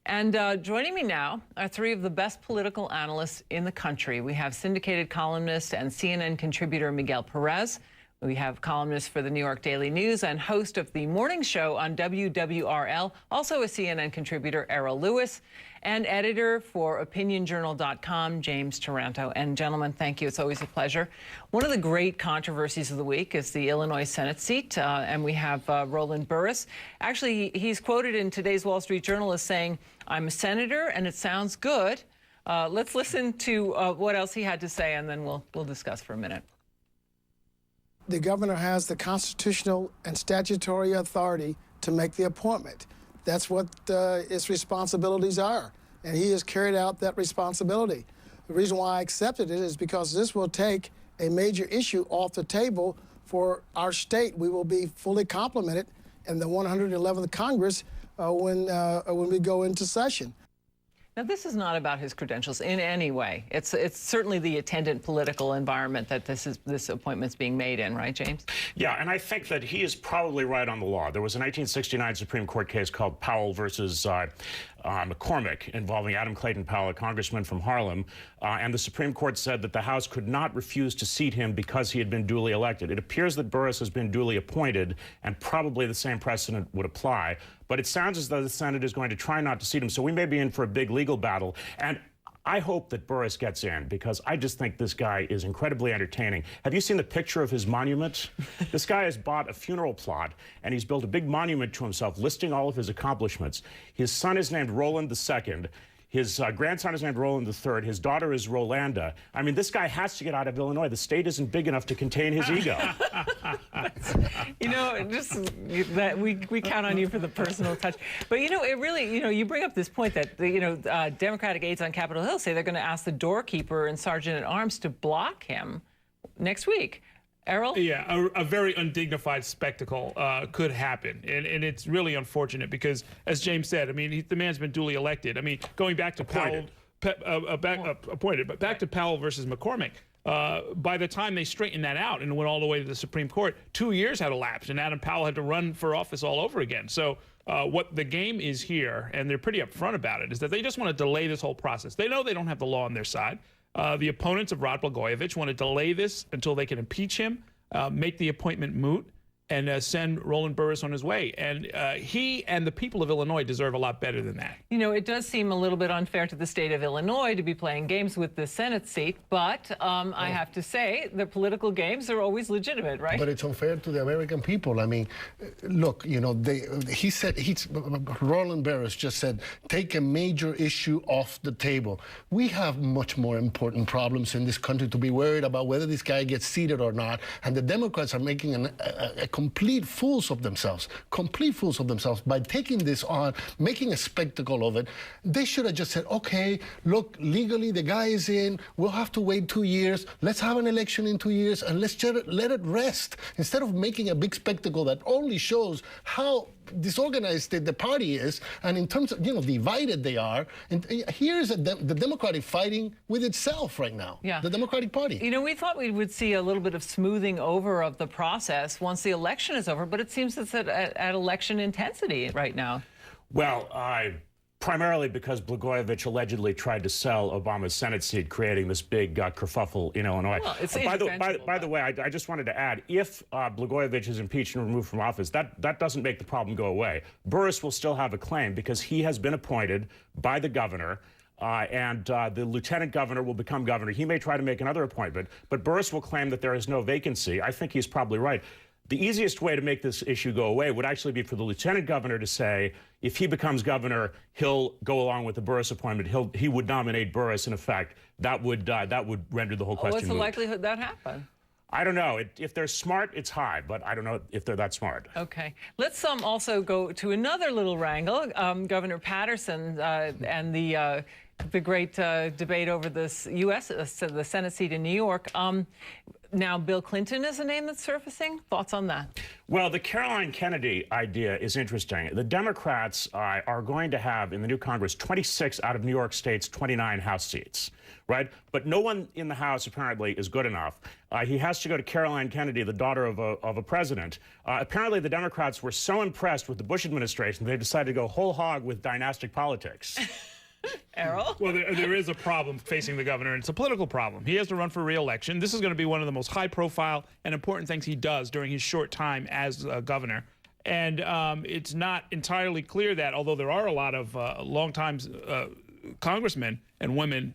And joining me now are three of the best political analysts in the country. We have syndicated columnist and CNN contributor Miguel Perez. We have columnist for the New York Daily News and host of the morning show on WWRL, also a CNN contributor, Errol Lewis, and editor for OpinionJournal.com, James Taranto. And gentlemen, thank you. It's always a pleasure. One of the great controversies of the week is the Illinois Senate seat, and we have Roland Burris. Actually, he's quoted in today's Wall Street Journal as saying, "I'm a senator, and it sounds good." Let's listen to what else he had to say, and then we'll discuss for a minute. The governor has the constitutional and statutory authority to make the appointment. That's what his responsibilities are, and he has carried out that responsibility. The reason why I accepted it is because this will take a major issue off the table for our state. We will be fully complemented in the 111th Congress when we go into session. Now, this is not about his credentials in any way. It's certainly the attendant political environment that this appointment's being made in, right, James? Yeah, and I think that he is probably right on the law. There was a 1969 Supreme Court case called Powell versus McCormick involving Adam Clayton Powell, a congressman from Harlem, and the Supreme Court said that the House could not refuse to seat him because he had been duly elected. It appears that Burris has been duly appointed, and probably the same precedent would apply. But it sounds as though the Senate is going to try not to seat him, so we may be in for a big legal battle. And I hope that Burris gets in, because I just think this guy is incredibly entertaining. Have you seen the picture of his monument? This guy has bought a funeral plot, and he's built a big monument to himself listing all of his accomplishments. His son is named Roland II. His grandson is named Roland III. His daughter is Rolanda. I mean, this guy has to get out of Illinois. The state isn't big enough to contain his ego. You know, just that we count on you for the personal touch. But, you know, it really, you know, you bring up this point that, you know, Democratic aides on Capitol Hill say they're going to ask the doorkeeper and sergeant-at-arms to block him next week. Errol? Yeah, a very undignified spectacle could happen, and it's really unfortunate because, as James said, I mean, the man's been duly elected. I mean, going back to Powell, appointed, but back to Powell versus McCormick. By the time they straightened that out and went all the way to the Supreme Court, 2 years had elapsed, and Adam Powell had to run for office all over again. So what the game is here, and they're pretty upfront about it, is that they just want to delay this whole process. They know they don't have the law on their side. The opponents of Rod Blagojevich want to delay this until they can impeach him, make the appointment moot, and send Roland Burris on his way. And he and the people of Illinois deserve a lot better than that. You know, it does seem a little bit unfair to the state of Illinois to be playing games with the Senate seat, but I have to say the political games are always legitimate, right? But it's unfair to the American people. I mean, look, you know, Roland Burris just said, take a major issue off the table. We have much more important problems in this country to be worried about whether this guy gets seated or not. And the Democrats are making a complete fools of themselves by taking this on, making a spectacle of it. They should have just said, okay, look, legally the guy is in, we'll have to wait 2 years, let's have an election in 2 years, and let's just let it rest, instead of making a big spectacle that only shows how disorganized the party is, and in terms of, you know, divided they are. And here's the Democratic fighting with itself right now. Yeah. The Democratic Party. You know, we thought we would see a little bit of smoothing over of the process once the election is over, but it seems it's at election intensity right now. Well, primarily because Blagojevich allegedly tried to sell Obama's Senate seat, creating this big kerfuffle in Illinois. Well, it's by the way, I just wanted to add, if Blagojevich is impeached and removed from office, that doesn't make the problem go away. Burris will still have a claim because he has been appointed by the governor, and the lieutenant governor will become governor. He may try to make another appointment, but Burris will claim that there is no vacancy. I think he's probably right. The easiest way to make this issue go away would actually be for the lieutenant governor to say, if he becomes governor, he'll go along with the Burris appointment. He would nominate Burris, in effect. That would render the whole question What's the moot. likelihood that happen? I don't know. If they're smart, it's high, but I don't know if they're that smart. Okay. Let's also go to another little wrangle. Governor Patterson and the great debate over this the Senate seat in New York. Now, Bill Clinton is a name that's surfacing. Thoughts on that? Well, the Caroline Kennedy idea is interesting. The Democrats are going to have in the new Congress 26 out of New York State's 29 House seats, right? But no one in the House apparently is good enough. He has to go to Caroline Kennedy, the daughter of a president. Apparently, the Democrats were so impressed with the Bush administration, they decided to go whole hog with dynastic politics. Errol? Well, there is a problem facing the governor, and it's a political problem. He has to run for re-election. This is going to be one of the most high-profile and important things he does during his short time as governor. And it's not entirely clear that, although there are a lot of long-time congressmen and women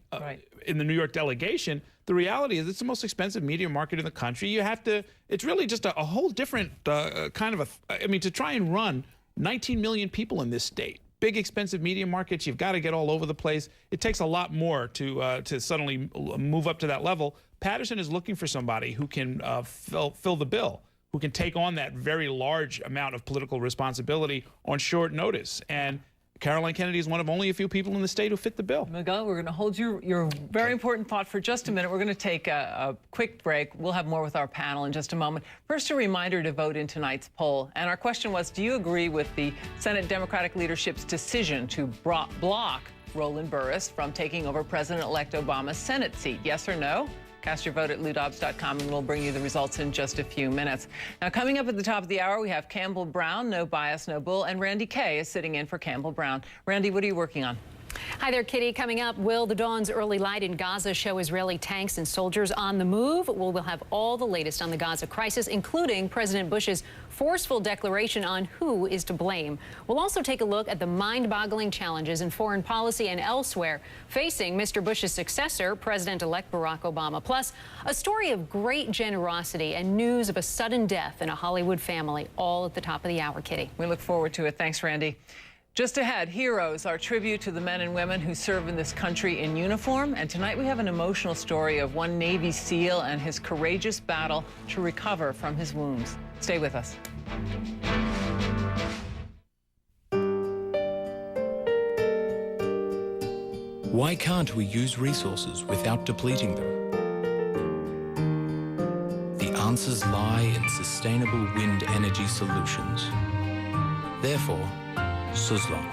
in the New York delegation, the reality is it's the most expensive media market in the country. You have to, it's really just a whole different kind of I mean, to try and run 19 million people in this state, big expensive media markets, you've got to get all over the place. It takes a lot more to suddenly move up to that level. Patterson is looking for somebody who can fill the bill, who can take on that very large amount of political responsibility on short notice. And Caroline Kennedy is one of only a few people in the state who fit the bill. Miguel, we're going to hold your very important thought for just a minute. We're going to take a quick break. We'll have more with our panel in just a moment. First, a reminder to vote in tonight's poll. And our question was, do you agree with the Senate Democratic leadership's decision to block Roland Burris from taking over President-elect Obama's Senate seat? Yes or no? Cast your vote at LouDobbs.com, and we'll bring you the results in just a few minutes. Now, coming up at the top of the hour, we have Campbell Brown, no bias, no bull, and Randy Kay is sitting in for Campbell Brown. Randy, what are you working on? Hi there, Kitty. Coming up, will the dawn's early light in Gaza show Israeli tanks and soldiers on the move? We'll have all the latest on the Gaza crisis, including President Bush's forceful declaration on who is to blame. We'll also take a look at the mind-boggling challenges in foreign policy and elsewhere facing Mr. Bush's successor, President-elect Barack Obama. Plus, a story of great generosity and news of a sudden death in a Hollywood family, all at the top of the hour, Kitty. We look forward to it. Thanks, Randy. Just ahead, Heroes, our tribute to the men and women who serve in this country in uniform. And tonight we have an emotional story of one Navy SEAL and his courageous battle to recover from his wounds. Stay with us. Why can't we use resources without depleting them? The answers lie in sustainable wind energy solutions. Therefore, Suzlon,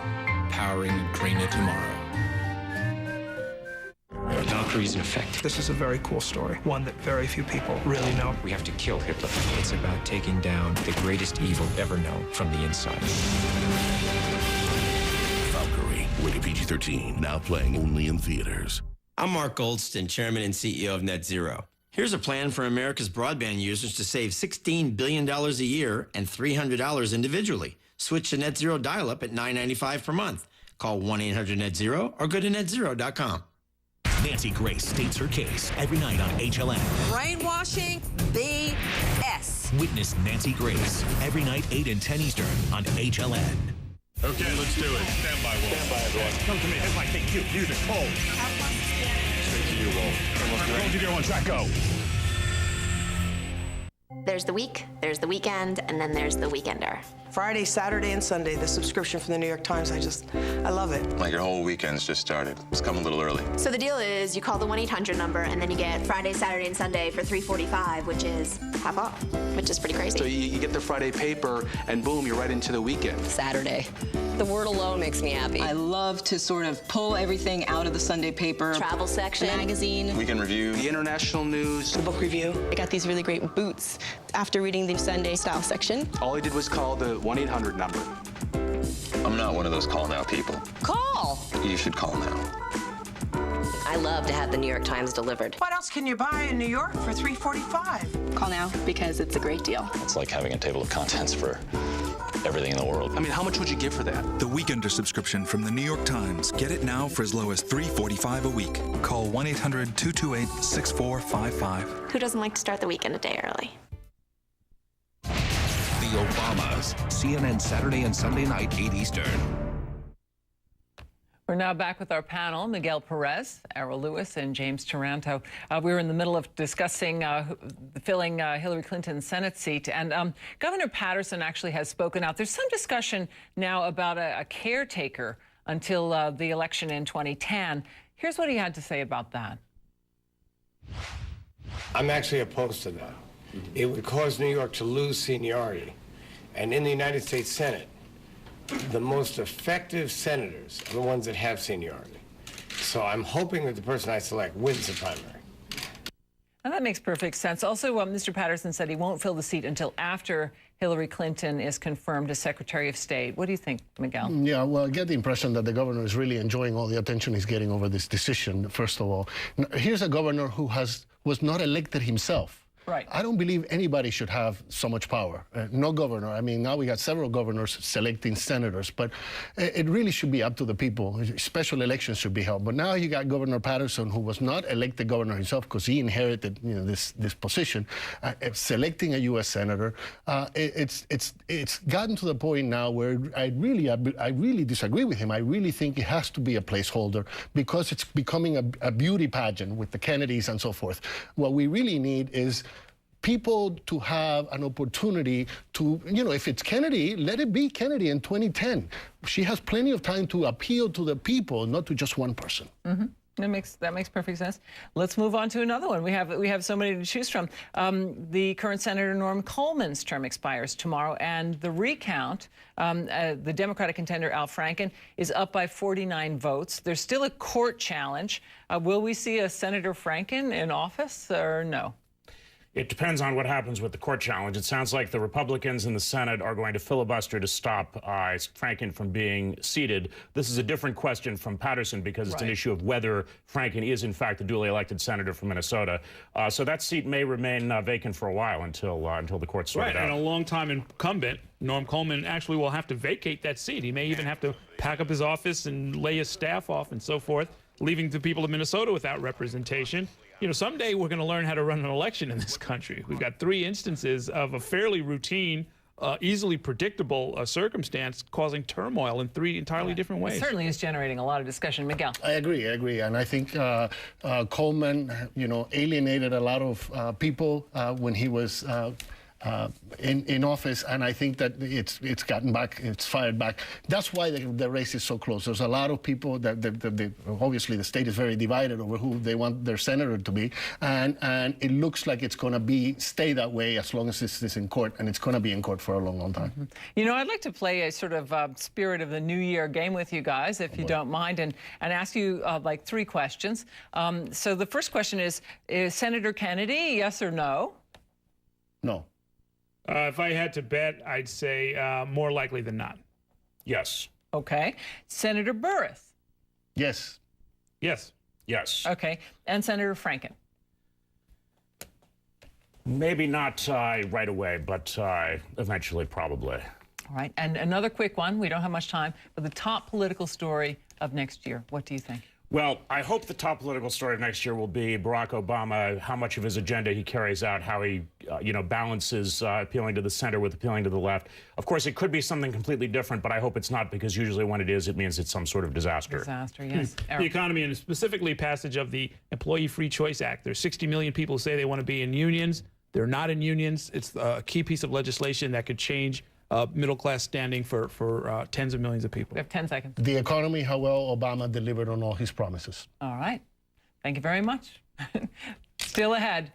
powering a greener tomorrow. Valkyries in effect. This is a very cool story, one that very few people really know. We have to kill Hitler. It's about taking down the greatest evil ever known from the inside. Valkyrie, rated PG-13, now playing only in theaters. I'm Mark Goldston, Chairman and CEO of Net Zero. Here's a plan for America's broadband users to save $16 billion a year and $300 individually. Switch to Net Zero dial-up at $9.95 per month. Call 1-800-NET-ZERO or go to netzero.com. Nancy Grace states her case every night on HLN. Brainwashing BS. Witness Nancy Grace every night 8 and 10 Eastern on HLN. Okay, let's do it. Stand by, Wolf. Stand by, everyone. Come to me. Here's my cue. Music. Hold. Straight to you, Wolf. Hold you there on track, go. There's the week, there's the weekend, and then there's the weekender. Friday, Saturday, and Sunday, the subscription from the New York Times, I love it. Like your whole weekend's just started. It's come a little early. So the deal is you call the 1-800 number, and then you get Friday, Saturday, and Sunday for $3.45, which is half off, which is pretty crazy. So you get the Friday paper, and boom, you're right into the weekend. Saturday. The word alone makes me happy. I love to sort of pull everything out of the Sunday paper. Travel section. The magazine. Weekend review. The international news. The book review. I got these really great boots after reading the Sunday style section. All I did was call the 1-800 number. I'm not one of those call now people. Call! You should call now. I love to have the New York Times delivered. What else can you buy in New York for $3.45? Call now because it's a great deal. It's like having a table of contents for everything in the world. I mean, how much would you give for that? The Weekender subscription from the New York Times. Get it now for as low as $3.45 a week. Call 1-800-228-6455. Who doesn't like to start the weekend a day early? The Obamas, CNN Saturday and Sunday night, 8 Eastern. We're now back with our panel, Miguel Perez, Errol Lewis, and James Taranto. We were in the middle of discussing filling Hillary Clinton's Senate seat, and Governor Patterson actually has spoken out. There's some discussion now about a caretaker until the election in 2010. Here's what he had to say about that. I'm actually opposed to that. It would cause New York to lose seniority. And in the United States Senate, the most effective senators are the ones that have seniority. So I'm hoping that the person I select wins the primary. And that makes perfect sense. Also, Mr. Patterson said he won't fill the seat until after Hillary Clinton is confirmed as Secretary of State. What do you think, Miguel? Yeah, well, I get the impression that the governor is really enjoying all the attention he's getting over this decision, first of all. Now, here's a governor who was not elected himself. Right. I don't believe anybody should have so much power. No governor. I mean, now we got several governors selecting senators, but it really should be up to the people. Special elections should be held. But now you got Governor Patterson, who was not elected governor himself because he inherited, this position, selecting a U.S. senator. It's gotten to the point now where I really disagree with him. I really think it has to be a placeholder because it's becoming a beauty pageant with the Kennedys and so forth. What we really need is people to have an opportunity to, if it's Kennedy, let it be Kennedy in 2010. She has plenty of time to appeal to the people, not to just one person. Mm-hmm. That makes perfect sense. Let's move on to another one. We have so many to choose from. The current Senator Norm Coleman's term expires tomorrow, and the recount, the Democratic contender Al Franken is up by 49 votes. There's still a court challenge. Will we see a Senator Franken in office or no? It depends on what happens with the court challenge. It sounds like the Republicans in the Senate are going to filibuster to stop Franken from being seated. This is a different question from Patterson because it's an issue of whether Franken is, in fact, the duly elected senator from Minnesota. So that seat may remain vacant for a while until the court's sorted out. And a longtime incumbent, Norm Coleman, actually will have to vacate that seat. He may even have to pack up his office and lay his staff off and so forth, leaving the people of Minnesota without representation. Someday we're going to learn how to run an election in this country. We've got 3 instances of a fairly routine, easily predictable circumstance causing turmoil in 3 entirely different ways. It certainly is generating a lot of discussion. Miguel. I agree. And I think Coleman, alienated a lot of people when he was in office, and I think that it's gotten back, it's fired back. That's why the race is so close. There's a lot of people that obviously the state is very divided over who they want their senator to be, and it looks like it's going to stay that way as long as this is in court, and it's going to be in court for a long, long time. Mm-hmm. I'd like to play a sort of spirit of the new year game with you guys, if you don't mind, and ask you like 3 questions. So the first question is Senator Kennedy, yes or no? No. If I had to bet, I'd say more likely than not. Yes. Okay. Senator Burris? Yes. Yes. Yes. Okay. And Senator Franken? Maybe not right away, but eventually probably. All right. And another quick one. We don't have much time, but the top political story of next year. What do you think? Well, I hope the top political story of next year will be Barack Obama, how much of his agenda he carries out, how he, balances appealing to the center with appealing to the left. Of course, it could be something completely different, but I hope it's not, because usually when it is, it means it's some sort of disaster. Disaster, yes. The economy, and specifically passage of the Employee Free Choice Act. There's 60 million people who say they want to be in unions. They're not in unions. It's a key piece of legislation that could change middle-class standing for tens of millions of people. We have 10 seconds. The economy, how well Obama delivered on all his promises. All right. Thank you very much. Still ahead.